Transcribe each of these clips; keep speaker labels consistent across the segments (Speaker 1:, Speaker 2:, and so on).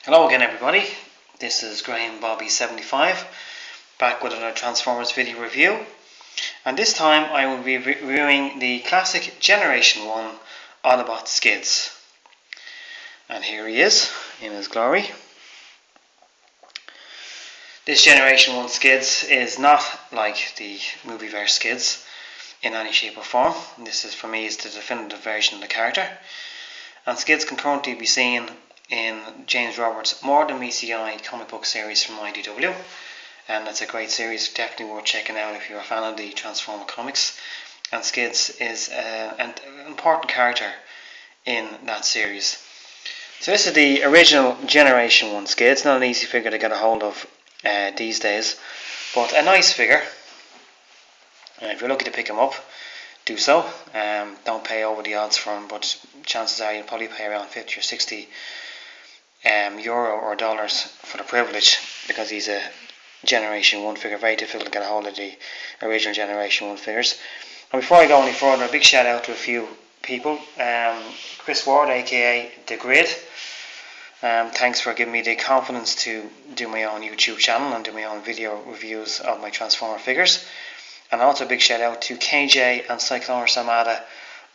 Speaker 1: Hello again everybody, this is Graham Bobby75 back with another Transformers video review, and this time I will be reviewing the classic Generation 1 Autobot Skids. And here he is in his glory. This Generation 1 Skids is not like the movieverse Skids in any shape or form. This is, for me, is the definitive version of the character, and Skids can currently be seen in James Roberts' More Than Meets the Eye comic book series from IDW, and it's a great series, definitely worth checking out if you're a fan of the Transformer comics. And Skids is an important character in that series. So this is the original Generation 1 Skids, not an easy figure to get a hold of these days, but a nice figure. If you're lucky to pick him up, do so. Don't pay over the odds for him, but chances are you'll probably pay around 50 or 60 euro or dollars for the privilege, because he's a Generation 1 figure. Very difficult to get a hold of the original Generation 1 figures. And before I go any further, a big shout out to a few people. Chris Ward, aka The Grid, thanks for giving me the confidence to do my own YouTube channel and do my own video reviews of my Transformer figures. And also a big shout out to KJ and Cyclone Samada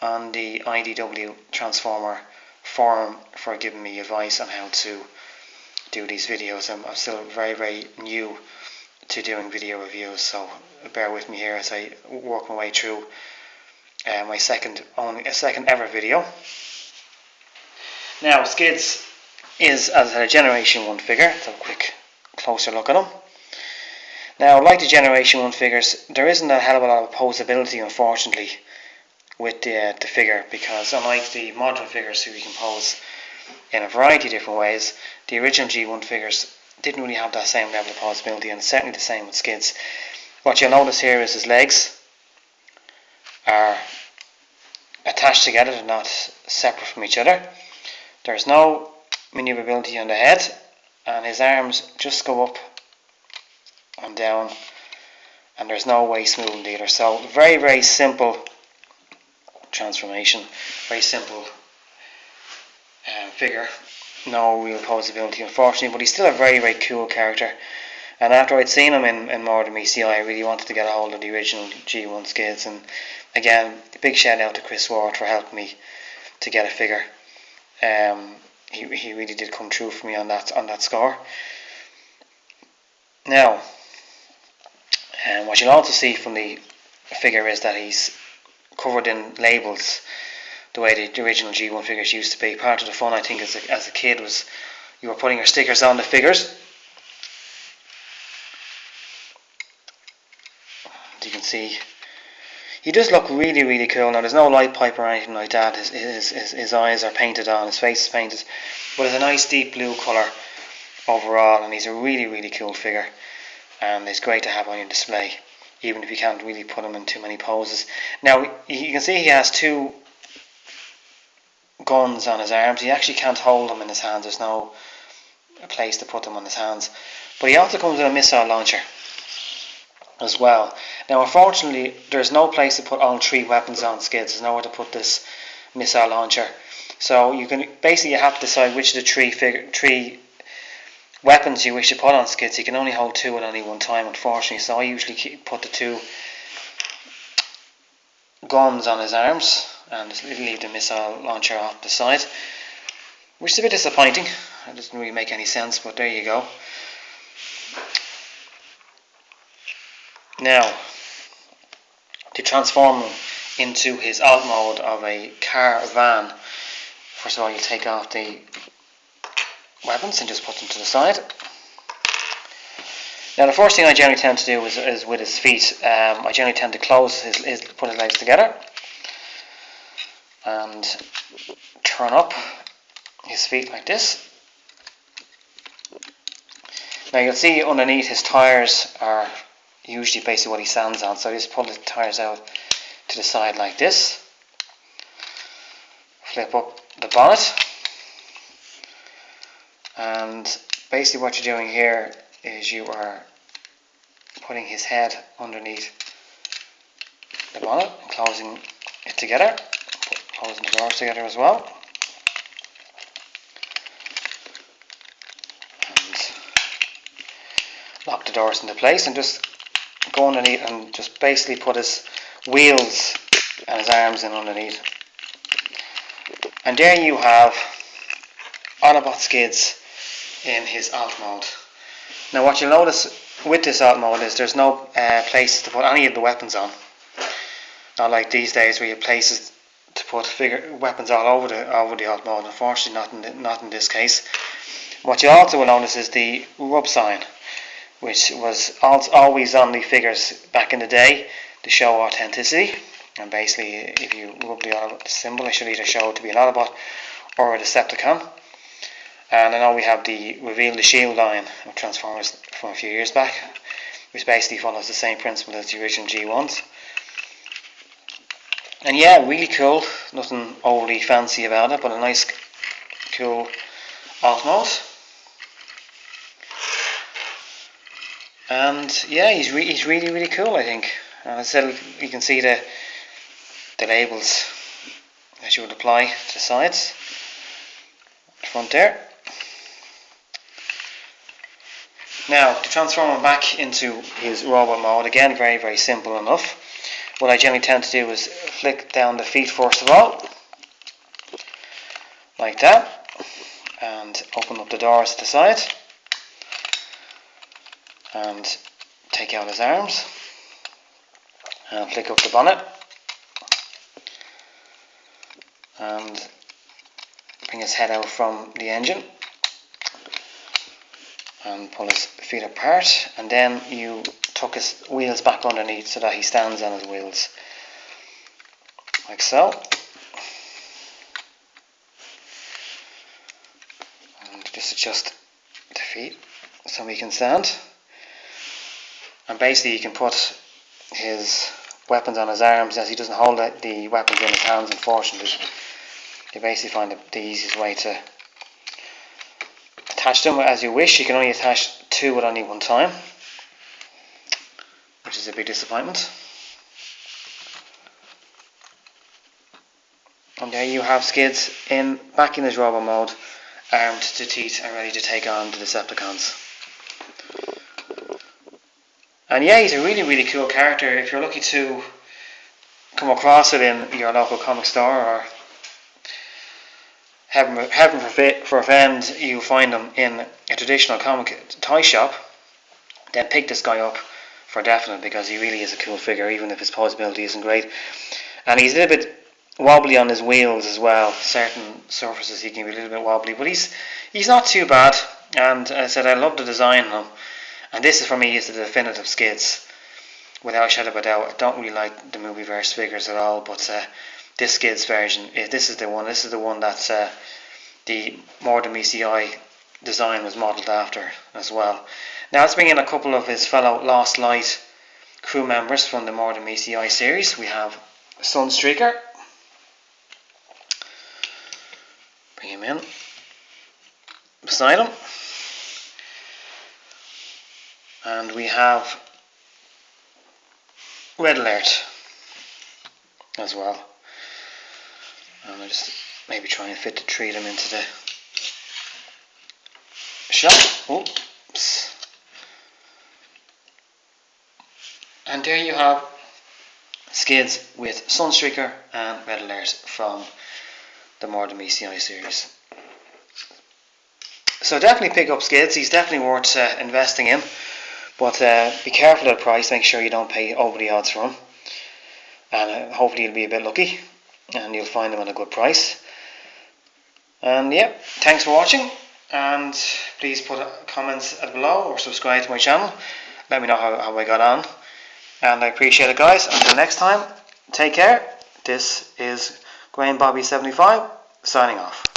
Speaker 1: on the IDW Transformer forum for giving me advice on how to do these videos. I'm still very new to doing video reviews, so bear with me here as I work my way through my second ever video. Now, Skids is, as I said, a Generation 1 figure. Let's have a quick closer look at him. Now, like the Generation 1 figures, there isn't a hell of a lot of posability, unfortunately, with the figure, because unlike the modern figures who you can pose in a variety of different ways, the original G1 figures didn't really have that same level of posability, and certainly the same with Skids. What you'll notice here is his legs are attached together, they're not separate from each other. There's no maneuverability on the head, and his arms just go up and down, and there's no waist movement either. So very simple transformation, very simple figure, no real posability, unfortunately, but he's still a very cool character. And after I'd seen him in More Than Meets the Eye, I really wanted to get a hold of the original G1 Skids, and again, big shout out to Chris Ward for helping me to get a figure. He really did come true for me on that score. Now, what you'll also see from the figure is that he's covered in labels, the way the original G1 figures used to be. Part of the fun, I think, as a kid was you were putting your stickers on the figures. As you can see, he does look really cool. Now, there's no light pipe or anything like that. His eyes are painted on, his face is painted, but it's a nice deep blue colour overall, and he's a really cool figure, and it's great to have on your display, even if you can't really put him in too many poses. Now, you can see he has two guns on his arms. He actually can't hold them in his hands. There's no place to put them on his hands. But he also comes with a missile launcher as well. Now, unfortunately, there's no place to put all three weapons on Skids. There's nowhere to put this missile launcher. So you have to decide which of the three weapons you wish to put on Skids. You can only hold two at any one time, unfortunately. So I usually put the two guns on his arms and just leave the missile launcher off the side, which is a bit disappointing. It doesn't really make any sense, but there you go. Now, to transform him into his alt mode of a car van, first of all you take off the weapons and just put them to the side. Now, the first thing I generally tend to do is with his feet. I generally tend to put his legs together and turn up his feet like this. Now, you'll see underneath his tyres are usually basically what he stands on, so I just pull the tyres out to the side like this, flip up the bonnet, and basically what you're doing here is you are putting his head underneath the bonnet and closing it together, closing the doors together as well. the doors into place and just go underneath and just basically put his wheels and his arms in underneath. And there you have Autobot Skids in his alt mode. Now what you'll notice with this alt mode is there's no places to put any of the weapons on. Not like these days where you have places to put weapons all over the alt mode. Unfortunately not in this case. What you also will notice is the rub sign, which was always on the figures back in the day to show authenticity. And basically, if you rub the Autobot symbol, it should either show it to be an Autobot or a Decepticon. And I know we have the Reveal the Shield line of Transformers from a few years back, which basically follows the same principle as the original G1s. And yeah, really cool. Nothing overly fancy about it, but a nice, cool alt mode. And yeah, he's really cool, I think. And as I said, you can see the labels that you would apply to the sides, the front there. Now, to transform him back into his robot mode, again, very simple enough. What I generally tend to do is flick down the feet first of all, like that, and open up the doors to the side, and take out his arms, and flick up the bonnet, and bring his head out from the engine, and pull his feet apart, and then you tuck his wheels back underneath so that he stands on his wheels, like so. And just adjust the feet so he can stand. And basically you can put his weapons on his arms, as he doesn't hold the weapons in his hands, unfortunately. You basically find the easiest way to attach them as you wish. You can only attach two at any one time, which is a big disappointment. And there you have Skids back in his robot mode, armed to teeth and ready to take on the Decepticons. And yeah, he's a really cool character. If you're lucky to come across it in your local comic store, or heaven forfend you find him in a traditional comic toy shop, then pick this guy up for definite, because he really is a cool figure, even if his posability isn't great. And he's a little bit wobbly on his wheels as well. Certain surfaces he can be a little bit wobbly, but he's not too bad. And as I said, I love the design on him. And this is, for me, is the definitive Skids, without a shadow of a doubt. I don't really like the movieverse figures at all, but this Skids version, this is the one. This is the one that the Mordor ECI design was modelled after as well. Now let's bring in a couple of his fellow Lost Light crew members from the Mordor ECI series. We have Sunstreaker. Bring him in beside him. And we have Red Alert as well. And I'll just maybe try and fit the three of them into the shot. Oops. And there you have Skids with Sunstreaker and Red Alert from the Mordor ECI series. So definitely pick up Skids. He's definitely worth investing in. But be careful of the price. Make sure you don't pay over the odds for him. And hopefully you'll be a bit lucky and you'll find them at a good price. And yeah, thanks for watching. And please put comments below or subscribe to my channel. Let me know how I got on. And I appreciate it, guys. Until next time, take care. This is Graham Bobby 75 signing off.